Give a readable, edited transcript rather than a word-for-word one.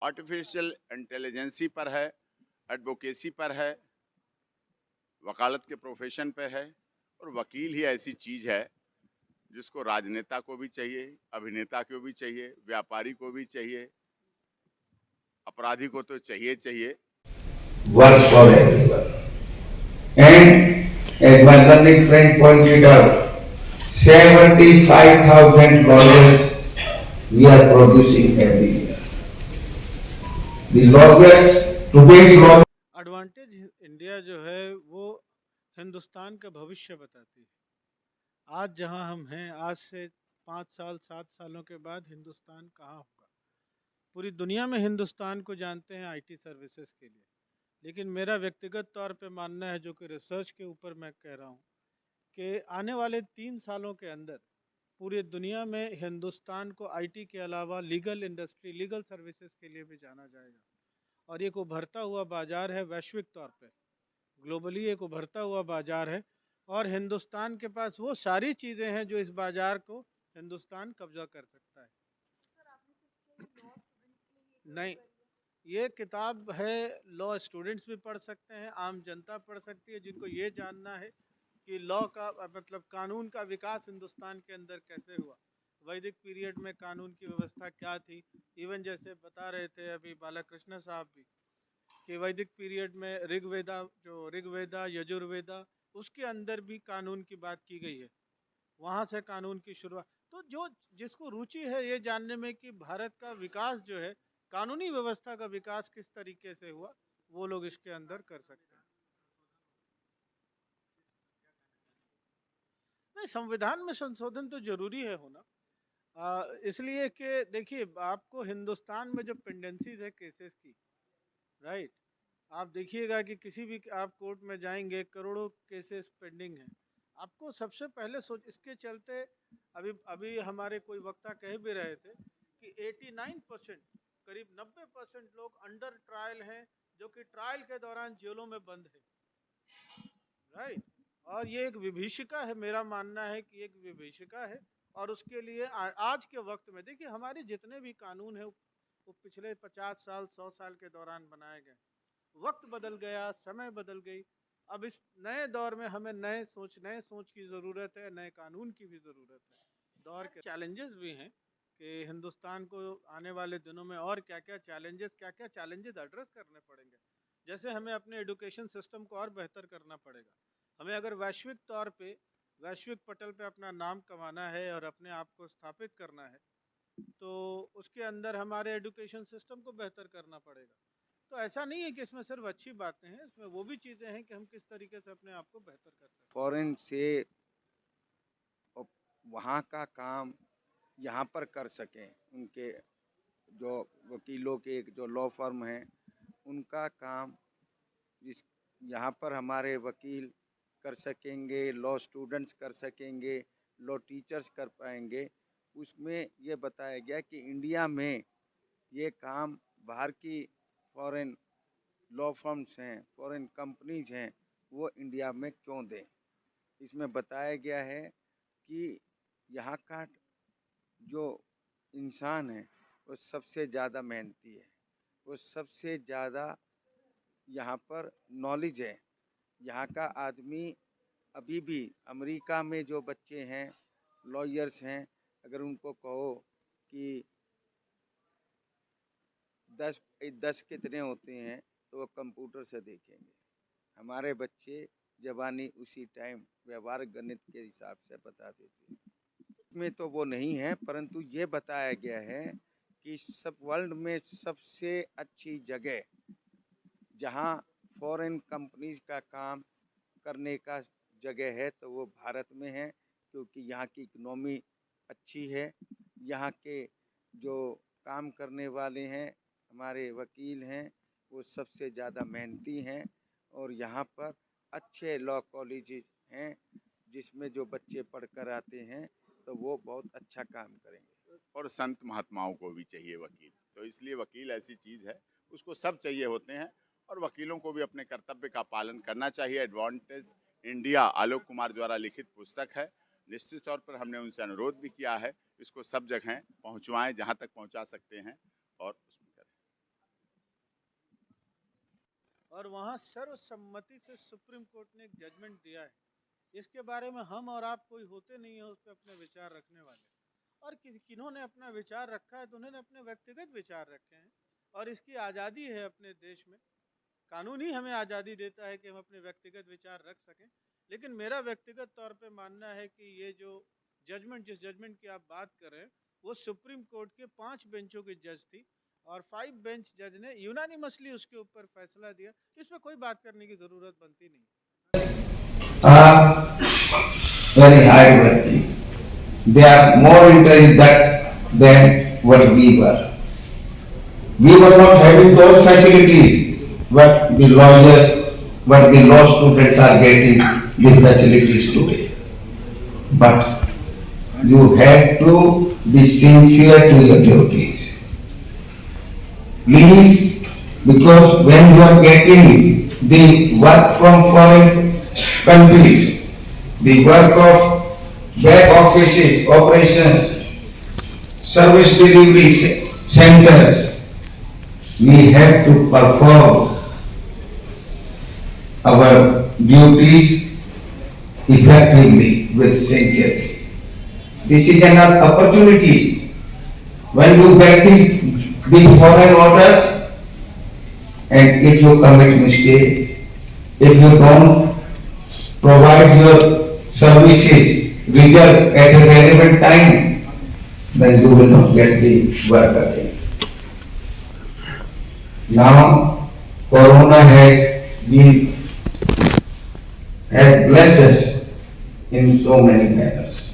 Artificial intelligence पर है, advocacy पर है, वकालत के प्रोफेशन पर है। और वकील ही ऐसी चीज़ है जिसको राजनेता को भी चाहिए, अभिनेता को भी चाहिए, व्यापारी को भी चाहिए, अपराधी को तो चाहिए चाहिए। Work for everyone. And as my learned friend pointed out, 75,000 lawyers we are producing every year. The lawyers, today's lawyers. Advantage India जो है वो हिंदुस्तान का भविष्य बताती है। आज जहां हम हैं, आज से 5 साल 7 सालों के बाद हिंदुस्तान कहाँ होगा। पूरी दुनिया में हिंदुस्तान को जानते हैं आईटी सर्विसेज के लिए, लेकिन मेरा व्यक्तिगत तौर पे मानना है, जो कि रिसर्च के ऊपर मैं कह रहा हूँ, कि आने वाले 3 सालों के अंदर पूरी दुनिया में हिंदुस्तान को आईटी के अलावा लीगल इंडस्ट्री, लीगल सर्विसेज के लिए भी जाना जाएगा। और एक उभरता हुआ बाजार है, वैश्विक तौर पे ग्लोबली एक उभरता हुआ बाजार है। और हिंदुस्तान के पास वो सारी चीज़ें हैं जो इस बाजार को हिंदुस्तान कब्जा कर सकता है। नहीं, ये किताब है, लॉ स्टूडेंट्स भी पढ़ सकते हैं, आम जनता पढ़ सकती है, जिनको ये जानना है कि लॉ का मतलब कानून का विकास हिंदुस्तान के अंदर कैसे हुआ, वैदिक पीरियड में कानून की व्यवस्था क्या थी। इवन जैसे बता रहे थे अभी बालाकृष्ण साहब भी कि वैदिक पीरियड में ऋग्वेदा यजुर्वेदा, उसके अंदर भी कानून की बात की गई है, वहाँ से कानून की शुरुआत। तो जो जिसको रुचि है ये जानने में कि भारत का विकास जो है, कानूनी व्यवस्था का विकास किस तरीके से हुआ, वो लोग इसके अंदर कर सकते हैं। नहीं, संविधान में संशोधन तो जरूरी है होना, इसलिए कि देखिए, आपको हिंदुस्तान में जो पेंडेंसीज है केसेस की, राइट, आप देखिएगा कि किसी भी आप कोर्ट में जाएंगे, करोड़ों केसेस पेंडिंग हैं। आपको सबसे पहले सोच इसके चलते, अभी अभी हमारे कोई वक्ता कह भी रहे थे कि 89%, करीब 90% लोग अंडर ट्रायल हैं, जो कि ट्रायल के दौरान जेलों में बंद है, राइट। और ये एक विभीषिका है, मेरा मानना है कि एक विभीषिका है। और उसके लिए आज के वक्त में देखिए, हमारे जितने भी कानून हैं वो पिछले 50 साल 100 साल के दौरान बनाए गए। वक्त बदल गया, समय बदल गई। अब इस नए दौर में हमें नए सोच की ज़रूरत है, नए कानून की भी ज़रूरत है। दौर के चैलेंजेस भी हैं कि हिंदुस्तान को आने वाले दिनों में और क्या क्या चैलेंजेस एड्रेस करने पड़ेंगे। जैसे हमें अपने एजुकेशन सिस्टम को और बेहतर करना पड़ेगा। हमें अगर वैश्विक तौर पे, वैश्विक पटल पे अपना नाम कमाना है और अपने आप को स्थापित करना है, तो उसके अंदर हमारे एजुकेशन सिस्टम को बेहतर करना पड़ेगा। तो ऐसा नहीं है कि इसमें सिर्फ अच्छी बातें हैं, इसमें वो भी चीज़ें हैं कि हम किस तरीके से अपने आप को बेहतर कर सकते हैं। फॉरेन से वहाँ का काम यहाँ पर कर सकें, उनके जो वकीलों के जो लॉ फर्म हैं उनका काम जिस यहाँ पर हमारे वकील कर सकेंगे, लॉ स्टूडेंट्स कर सकेंगे, लॉ टीचर्स कर पाएंगे, उसमें ये बताया गया कि इंडिया में ये काम बाहर की फॉरेन लॉ फर्म्स हैं, फॉरेन कंपनीज हैं, वो इंडिया में क्यों दें। इसमें बताया गया है कि यहाँ का जो इंसान है वो सबसे ज़्यादा मेहनती है, वो सबसे ज़्यादा यहाँ पर नॉलेज है। यहाँ का आदमी अभी भी अमेरिका में जो बच्चे हैं लॉयर्स हैं, अगर उनको कहो कि 10 कितने होते हैं तो वो कंप्यूटर से देखेंगे। हमारे बच्चे जबानी उसी टाइम व्यवहारिक गणित के हिसाब से बता देते हैं। में तो वो नहीं है, परंतु ये बताया गया है कि सब वर्ल्ड में सबसे अच्छी जगह जहाँ फॉरेन कंपनीज का काम करने का जगह है तो वो भारत में है, क्योंकि यहाँ की इकनॉमी अच्छी है। यहाँ के जो काम करने वाले हैं, हमारे वकील हैं, वो सबसे ज़्यादा मेहनती हैं और यहाँ पर अच्छे लॉ कॉलेजेस हैं जिसमें जो बच्चे पढ़कर आते हैं तो वो बहुत अच्छा काम करेंगे। और संत महात्माओं को भी चाहिए वकील, तो इसलिए वकील ऐसी चीज़ है, उसको सब चाहिए होते हैं। और वकीलों को भी अपने कर्तव्य का पालन करना चाहिए। एडवांटेज इंडिया आलोक कुमार द्वारा लिखित पुस्तक है। निश्चित तौर पर हमने उनसे अनुरोध भी किया है, इसको सब जगह पहुँचवाएँ, जहाँ तक पहुँचा सकते हैं, और उसमें करें। और वहाँ सर्वसम्मति से सुप्रीम कोर्ट ने एक जजमेंट दिया है। इसके बारे में हम और आप कोई होते नहीं है उस पर अपने विचार रखने वाले, और किन्होंने अपना विचार रखा है तो उन्होंने अपने व्यक्तिगत विचार रखे हैं, और इसकी आज़ादी है अपने देश में। कानून ही हमें आज़ादी देता है कि हम अपने व्यक्तिगत विचार रख सकें। लेकिन मेरा व्यक्तिगत तौर पे मानना है कि ये जो जजमेंट, जिस जजमेंट की आप बात कर रहे हैं, वो सुप्रीम कोर्ट के 5 बेंचों की जज थी, और 5 बेंच जज ने यूनानिमसली उसके ऊपर फैसला दिया। इसमें कोई बात करने की ज़रूरत बनती नहीं। Very hard working. They are more intelligent than what we were. We were not having those facilities, but the lawyers, but the law students are getting the facilities today. But you have to be sincere to your duties. Please, because when you are getting the work from foreign countries, the work of back offices, operations, service delivery centers, we have to perform our duties effectively with sincerity. This is an opportunity. When you get the foreign orders, and if you commit mistake, if you don't provide your services, result at a relevant time, then you will not get the work again. Now, Corona has blessed us in so many manners.